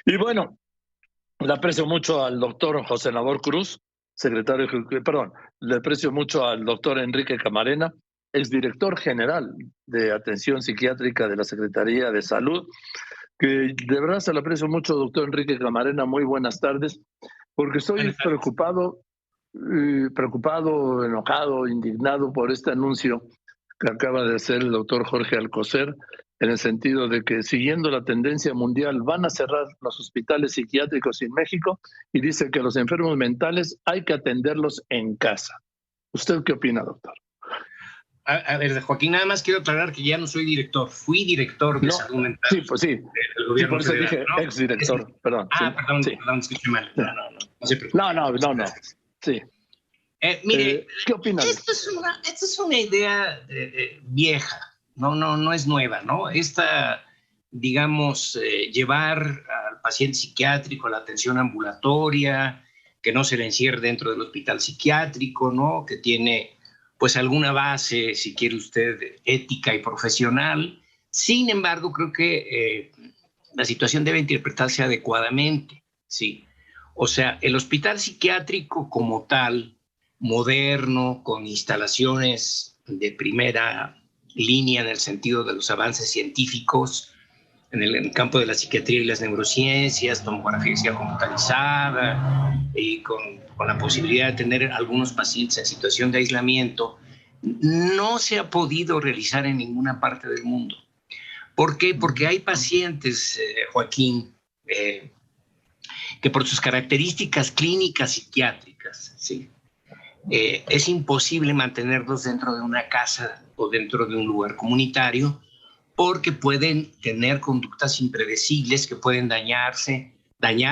Y bueno, le aprecio mucho al doctor José Nabor Cruz, secretario, perdón, le aprecio mucho al doctor Enrique Camarena, exdirector general de Atención Psiquiátrica de la Secretaría de Salud, que de verdad se lo aprecio mucho, doctor Enrique Camarena. Muy buenas tardes, porque estoy Buenas tardes. preocupado, enojado, indignado por este anuncio que acaba de hacer el doctor Jorge Alcocer, en el sentido de que, siguiendo la tendencia mundial, van a cerrar los hospitales psiquiátricos en México y dice que los enfermos mentales hay que atenderlos en casa. ¿Usted qué opina, doctor? A ver, Joaquín, nada más quiero aclarar que ya no soy director, fui director de salud mental Sí, pues sí. del Sí, gobierno por eso federal, dije ¿no? exdirector, perdón. Sí, sí. Perdón, escuché mal. Sí. No se preocupe. No. Sí. Mire, ¿Qué opina de esto? esta es una idea vieja, no es nueva, ¿no? Digamos, llevar al paciente psiquiátrico a la atención ambulatoria, que no se le encierre dentro del hospital psiquiátrico, ¿no? Que tiene, pues, alguna base, si quiere usted, ética y profesional. Sin embargo, creo que la situación debe interpretarse adecuadamente, ¿sí? O sea, el hospital psiquiátrico como tal, moderno, con instalaciones de primera línea en el sentido de los avances científicos, en el campo de la psiquiatría y las neurociencias, tomografía computarizada y con la posibilidad de tener algunos pacientes en situación de aislamiento, no se ha podido realizar en ninguna parte del mundo. ¿Por qué? Porque hay pacientes, Joaquín, que por sus características clínicas psiquiátricas, ¿sí? Es imposible mantenerlos dentro de una casa o dentro de un lugar comunitario, porque pueden tener conductas impredecibles que pueden dañar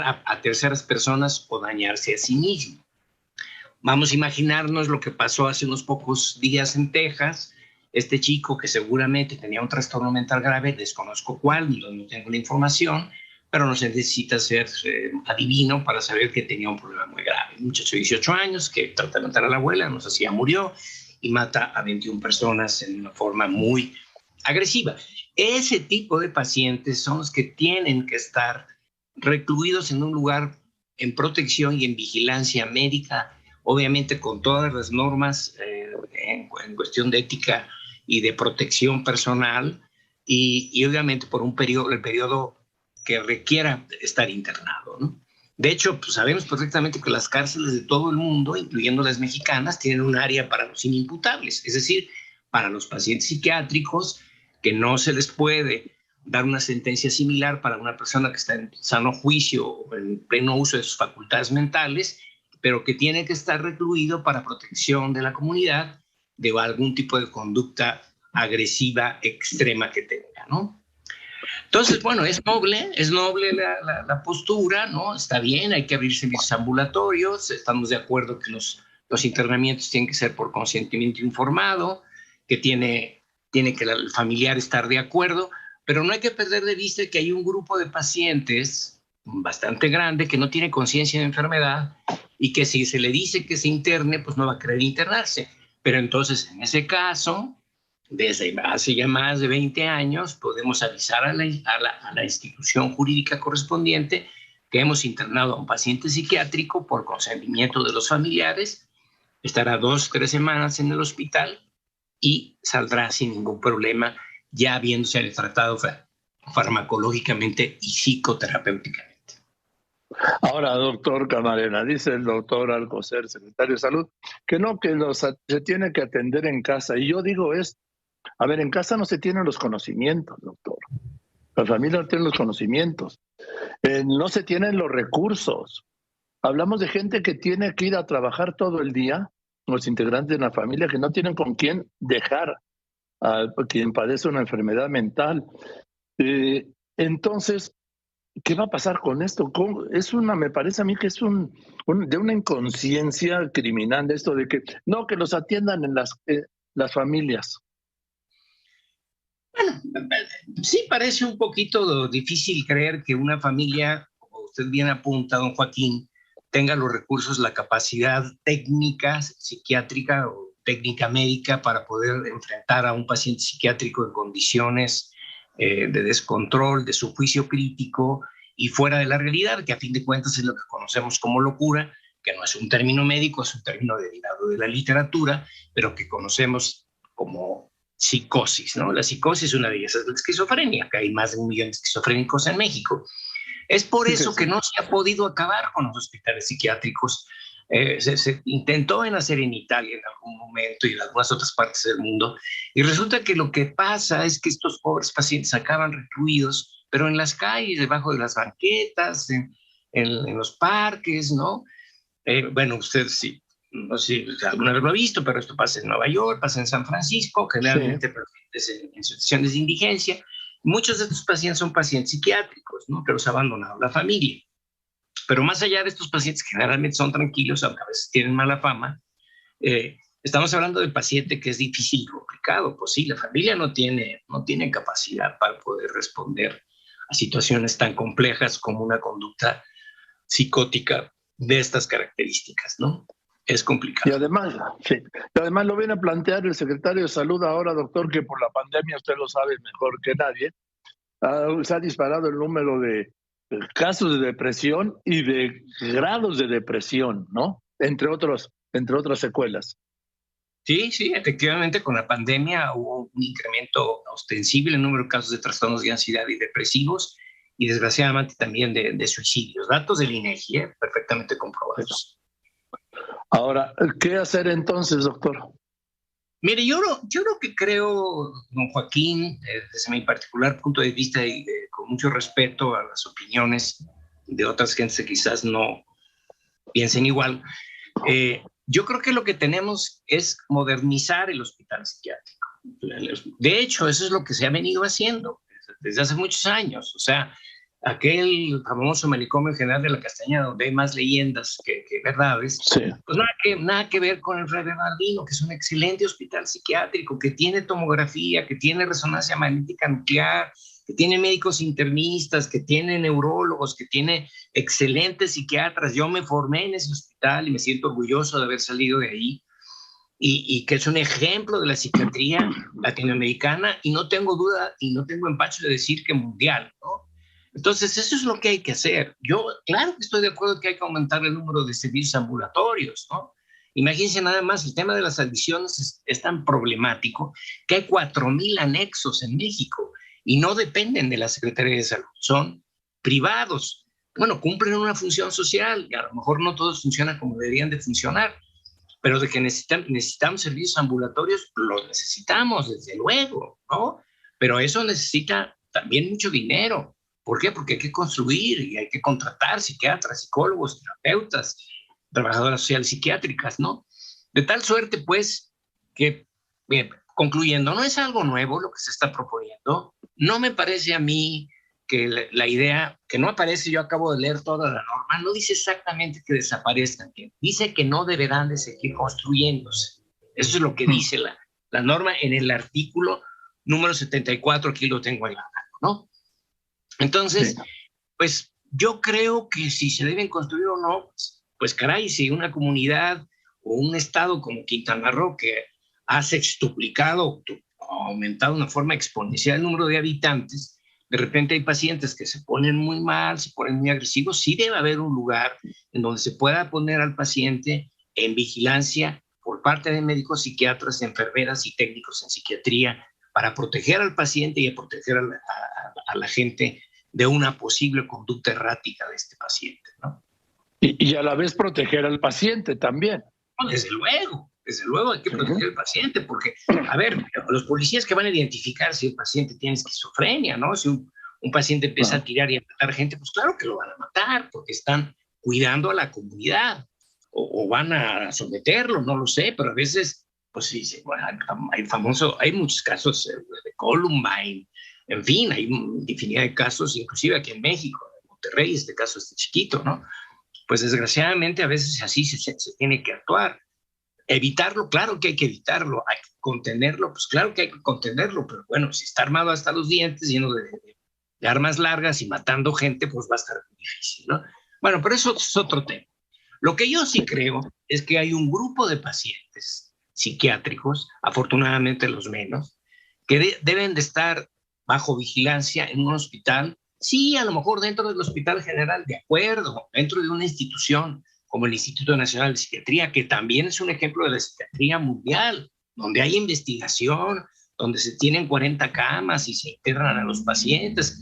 a terceras personas o dañarse a sí mismos. Vamos a imaginarnos lo que pasó hace unos pocos días en Texas. Este chico, que seguramente tenía un trastorno mental grave, desconozco cuál, no tengo la información, pero no se necesita ser adivino para saber que tenía un problema muy grave. Un muchacho de 18 años que trata de matar a la abuela, no sé si ya murió, y mata a 21 personas en una forma muy agresiva. Ese tipo de pacientes son los que tienen que estar recluidos en un lugar en protección y en vigilancia médica, obviamente con todas las normas en cuestión de ética y de protección personal, y obviamente por el periodo que requiera estar internado, ¿no? De hecho, pues sabemos perfectamente que las cárceles de todo el mundo, incluyendo las mexicanas, tienen un área para los inimputables, es decir, para los pacientes psiquiátricos, que no se les puede dar una sentencia similar para una persona que está en sano juicio o en pleno uso de sus facultades mentales, pero que tiene que estar recluido para protección de la comunidad de algún tipo de conducta agresiva extrema que tenga, ¿no? Entonces, bueno, es noble la postura, ¿no? Está bien, hay que abrir servicios ambulatorios, estamos de acuerdo que los internamientos tienen que ser por consentimiento informado, que tiene que el familiar estar de acuerdo, pero no hay que perder de vista que hay un grupo de pacientes bastante grande que no tiene conciencia de enfermedad y que si se le dice que se interne, pues no va a querer internarse. Pero entonces, en ese caso, desde hace ya más de 20 años, podemos avisar a la institución jurídica correspondiente que hemos internado a un paciente psiquiátrico por consentimiento de los familiares, estará 2 o 3 semanas en el hospital y saldrá sin ningún problema, ya habiéndose tratado farmacológicamente y psicoterapéuticamente. Ahora, doctor Camarena, dice el doctor Alcocer, secretario de Salud, que no, que se tiene que atender en casa. Y yo digo esto, a ver, en casa no se tienen los conocimientos, doctor. La familia no tiene los conocimientos. No se tienen los recursos. Hablamos de gente que tiene que ir a trabajar todo el día, los integrantes de la familia que no tienen con quién dejar a quien padece una enfermedad mental. Entonces, ¿qué va a pasar con esto? Me parece a mí que es de una inconsciencia criminal esto de que no, que los atiendan en las familias. Bueno, sí parece un poquito difícil creer que una familia, como usted bien apunta, don Joaquín, tenga los recursos, la capacidad técnica, psiquiátrica o técnica médica para poder enfrentar a un paciente psiquiátrico en condiciones de descontrol, de su juicio crítico y fuera de la realidad, que a fin de cuentas es lo que conocemos como locura, que no es un término médico, es un término derivado de la literatura, pero que conocemos como psicosis, ¿no? La psicosis es una de ellas, es la esquizofrenia, que hay más de 1 millón de esquizofrénicos en México. Es por eso que no se ha podido acabar con los hospitales psiquiátricos. Se intentó hacer en Italia en algún momento y en algunas otras partes del mundo, y resulta que lo que pasa es que estos pobres pacientes acaban recluidos, pero en las calles, debajo de las banquetas, en los parques, ¿no? Bueno, usted sí, no sé si alguna vez lo ha visto, pero esto pasa en Nueva York, pasa en San Francisco, generalmente pacientes en situaciones de indigencia. Muchos de estos pacientes son pacientes psiquiátricos, ¿no? Que los ha abandonado la familia. Pero más allá de estos pacientes que generalmente son tranquilos, aunque a veces tienen mala fama, estamos hablando del paciente que es difícil y complicado. Pues sí, la familia no tiene capacidad para poder responder a situaciones tan complejas como una conducta psicótica de estas características, ¿no? Es complicado. Y además lo viene a plantear el secretario de Salud ahora, doctor, que por la pandemia, usted lo sabe mejor que nadie, se ha disparado el número de casos de depresión y de grados de depresión, ¿no? Entre otras secuelas. Sí, efectivamente, con la pandemia hubo un incremento ostensible en el número de casos de trastornos de ansiedad y depresivos, y desgraciadamente también de suicidios. Datos del INEGI, perfectamente comprobados. Ahora, ¿qué hacer entonces, doctor? Mire, yo lo que creo, don Joaquín, desde mi particular punto de vista y con mucho respeto a las opiniones de otras gentes que quizás no piensen igual, yo creo que lo que tenemos es modernizar el hospital psiquiátrico. De hecho, eso es lo que se ha venido haciendo desde hace muchos años. O sea, aquel famoso manicomio general de la Castañeda, donde hay más leyendas que verdades, pues nada que ver con el Fray Bernardino, que es un excelente hospital psiquiátrico, que tiene tomografía, que tiene resonancia magnética nuclear, que tiene médicos internistas, que tiene neurólogos, que tiene excelentes psiquiatras. Yo me formé en ese hospital y me siento orgulloso de haber salido de ahí, y que es un ejemplo de la psiquiatría latinoamericana, y no tengo duda y no tengo empacho de decir que mundial, ¿no? Entonces, eso es lo que hay que hacer. Yo, claro que estoy de acuerdo que hay que aumentar el número de servicios ambulatorios, ¿no? Imagínense nada más, el tema de las adicciones es tan problemático que hay 4,000 anexos en México y no dependen de la Secretaría de Salud, son privados. Bueno, cumplen una función social y a lo mejor no todos funcionan como deberían de funcionar, pero de que necesitamos servicios ambulatorios, los necesitamos, desde luego, ¿no? Pero eso necesita también mucho dinero. ¿Por qué? Porque hay que construir y hay que contratar psiquiatras, psicólogos, terapeutas, trabajadoras sociales psiquiátricas, ¿no? De tal suerte, pues, que, bien, concluyendo, no es algo nuevo lo que se está proponiendo. No me parece a mí que la idea, que no aparece, yo acabo de leer toda la norma, no dice exactamente que desaparezcan, dice que no deberán de seguir construyéndose. Eso es lo que dice la norma en el artículo número 74, aquí lo tengo en la mano, ¿no? Entonces, pues yo creo que si se deben construir o no, pues caray, si una comunidad o un estado como Quintana Roo, que ha sextuplicado, ha aumentado de una forma exponencial el número de habitantes, de repente hay pacientes que se ponen muy mal, se ponen muy agresivos, sí debe haber un lugar en donde se pueda poner al paciente en vigilancia por parte de médicos, psiquiatras, enfermeras y técnicos en psiquiatría, para proteger al paciente y proteger a la gente de una posible conducta errática de este paciente, ¿no? Y a la vez proteger al paciente también. No, desde luego hay que proteger al paciente, porque, a ver, los policías que van a identificar si el paciente tiene esquizofrenia, ¿no? Si un paciente empieza a tirar y a matar gente, pues claro que lo van a matar, porque están cuidando a la comunidad, o van a someterlo, no lo sé, pero a veces, pues sí, bueno, hay muchos casos de Columbine, en fin, hay infinidad de casos, inclusive aquí en México, en Monterrey, este caso es chiquito, ¿no? Pues desgraciadamente a veces así se tiene que actuar. Evitarlo, claro que hay que evitarlo. Hay que contenerlo, pues claro que hay que contenerlo, pero bueno, si está armado hasta los dientes, lleno de armas largas y matando gente, pues va a estar muy difícil, ¿no? Bueno, pero eso es otro tema. Lo que yo sí creo es que hay un grupo de pacientes psiquiátricos, afortunadamente los menos, que deben de estar bajo vigilancia en un hospital Sí, a lo mejor dentro del Hospital General, de acuerdo, dentro de una institución como el Instituto Nacional de Psiquiatría, que también es un ejemplo de la psiquiatría mundial, donde hay investigación, donde se tienen 40 camas y se internan a los pacientes,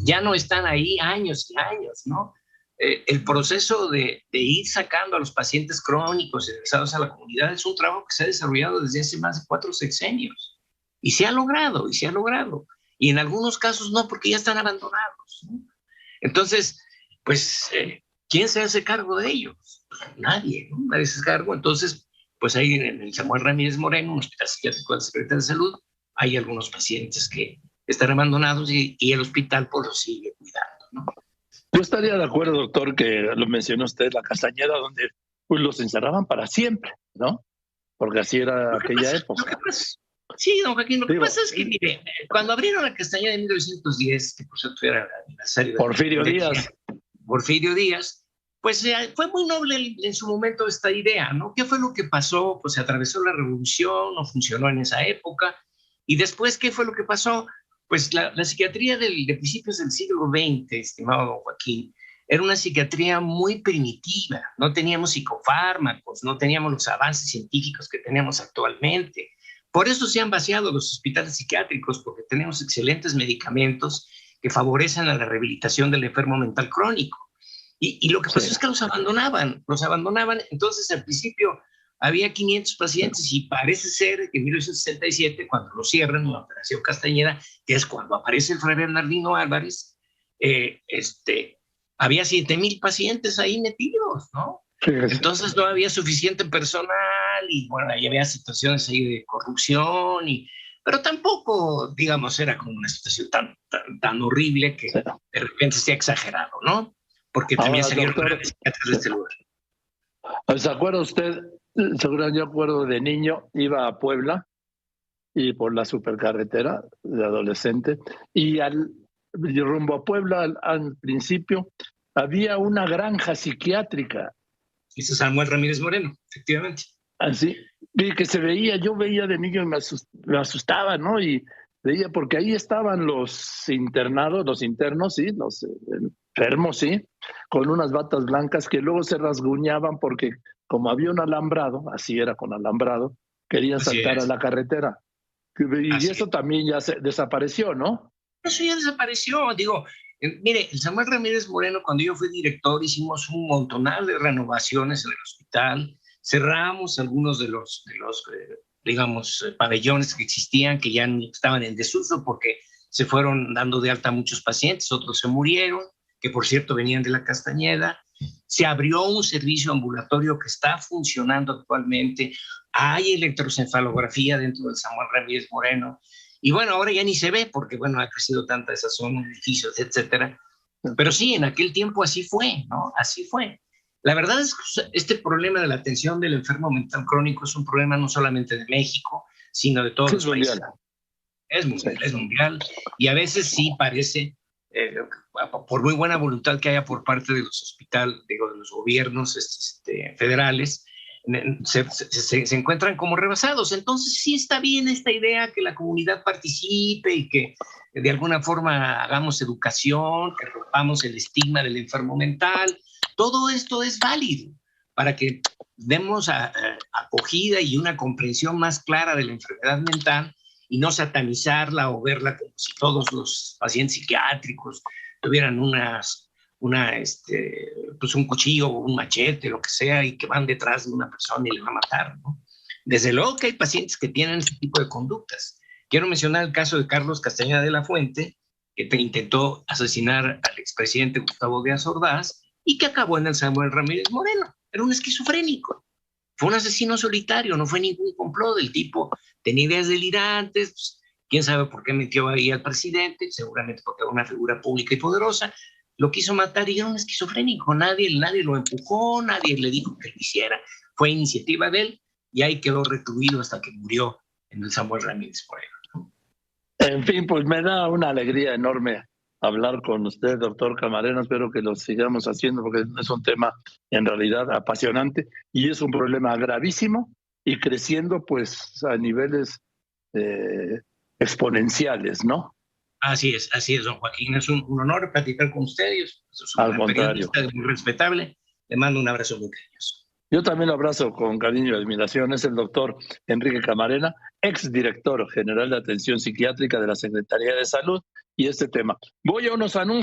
ya no están ahí años y años, ¿no? El proceso de ir sacando a los pacientes crónicos y regresados a la comunidad es un trabajo que se ha desarrollado desde hace más de 4 sexenios. Y se ha logrado, y se ha logrado. Y en algunos casos no, porque ya están abandonados, ¿no? Entonces, pues, ¿quién se hace cargo de ellos? Pues nadie, ¿no? Nadie se hace cargo. Entonces, pues ahí en el Samuel Ramírez Moreno, un hospital psiquiátrico de la Secretaría de Salud, hay algunos pacientes que están abandonados y el hospital pues los sigue cuidando, ¿no? Yo estaría de acuerdo, doctor, que lo mencionó usted, la Castañeda, donde pues los encerraban para siempre, ¿no? Porque así era aquella época. Sí, don Joaquín, lo que pasa es que, mire, cuando abrieron la Castañeda en 1910, que por cierto era el aniversario de Porfirio Díaz, pues fue muy noble en su momento esta idea, ¿no? ¿Qué fue lo que pasó? Pues se atravesó la revolución, no funcionó en esa época, y después, ¿qué fue lo que pasó? Pues la psiquiatría de principios del siglo XX, estimado don Joaquín, era una psiquiatría muy primitiva, no teníamos psicofármacos, no teníamos los avances científicos que tenemos actualmente. Por eso se han vaciado los hospitales psiquiátricos, porque tenemos excelentes medicamentos que favorecen a la rehabilitación del enfermo mental crónico. Y lo que pasó es que los abandonaban. Entonces, al principio había 500 pacientes y parece ser que en 1967, cuando lo cierran, la Operación Castañeda, que es cuando aparece el Fray Bernardino Álvarez, había 7,000 pacientes ahí metidos, ¿no? Entonces no había suficiente personal y bueno, ahí había situaciones ahí de corrupción, pero tampoco, digamos, era como una situación tan horrible que de repente se ha exagerado, ¿no? Porque también salieron psiquiatras de este lugar. ¿Se acuerda usted? Seguro yo acuerdo de niño, iba a Puebla y por la supercarretera de adolescente y rumbo a Puebla al principio había una granja psiquiátrica. Eso es Samuel Ramírez Moreno, efectivamente. Así, y que yo veía de niño y me asustaba, ¿no? Y veía, porque ahí estaban los internos, sí, los enfermos, sí, con unas batas blancas que luego se rasguñaban porque como había un alambrado, así era con alambrado, querían saltar a la carretera. Y eso también ya desapareció, ¿no? Eso ya desapareció, digo, mire, el Samuel Ramírez Moreno, cuando yo fui director, hicimos un montonal de renovaciones en el hospital, cerramos algunos de los digamos, pabellones que existían, que ya estaban en desuso porque se fueron dando de alta muchos pacientes, otros se murieron, que por cierto venían de la Castañeda. Se abrió un servicio ambulatorio que está funcionando actualmente, hay electroencefalografía dentro del Samuel Ramírez Moreno, y bueno, ahora ya ni se ve porque, bueno, ha crecido tanta esa zona, edificios, etcétera. Pero sí, en aquel tiempo así fue, ¿no? Así fue. La verdad es que este problema de la atención del enfermo mental crónico es un problema no solamente de México, sino de todos los países. Es mundial. Y a veces sí parece, por muy buena voluntad que haya por parte de los hospitales, de los gobiernos federales, se encuentran como rebasados. Entonces sí está bien esta idea que la comunidad participe y que de alguna forma hagamos educación, que rompamos el estigma del enfermo mental. Todo esto es válido para que demos acogida y una comprensión más clara de la enfermedad mental y no satanizarla o verla como si todos los pacientes psiquiátricos tuvieran pues un cuchillo o un machete, lo que sea, y que van detrás de una persona y le va a matar, ¿no? Desde luego que hay pacientes que tienen este tipo de conductas. Quiero mencionar el caso de Carlos Castañeda de la Fuente, que intentó asesinar al expresidente Gustavo Díaz Ordaz y que acabó en el Samuel Ramírez Moreno. Era un esquizofrénico. Fue un asesino solitario, no fue ningún complot. El tipo tenía ideas delirantes, pues, quién sabe por qué metió ahí al presidente, seguramente porque era una figura pública y poderosa. Lo quiso matar y era un esquizofrénico. Nadie lo empujó, nadie le dijo que lo hiciera. Fue iniciativa de él y ahí quedó recluido hasta que murió en el Samuel Ramírez Moreno. En fin, pues me da una alegría enorme hablar con usted, doctor Camarena. Espero que lo sigamos haciendo porque es un tema en realidad apasionante y es un problema gravísimo y creciendo pues a niveles exponenciales, ¿no? Así es, don Joaquín. Es un honor platicar con ustedes. Es Al un contrario. periodista muy respetable. Le mando un abrazo muy cariñoso. Yo también lo abrazo con cariño y admiración. Es el doctor Enrique Camarena, exdirector general de Atención Psiquiátrica de la Secretaría de Salud, y este tema. Voy a unos anuncios.